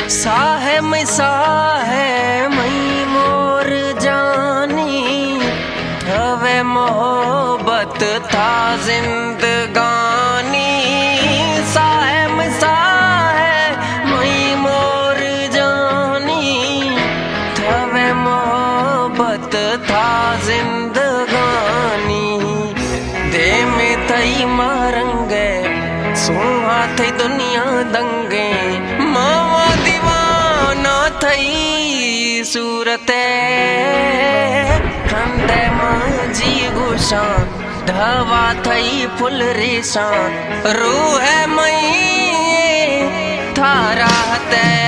साहे मई मोर जानी, हवे मोहब्बत था जिंदगानी। साहे मई मोर जानी, हवे मोहब्बत था जिंदगानी। दे में थई मारंगे, सुहा थई दुनिया दंगे, मावा दीवाना थई सूरते। कंदे मांझी गुशा, धवा थई फुल रेशा, रूह मई थारा ते।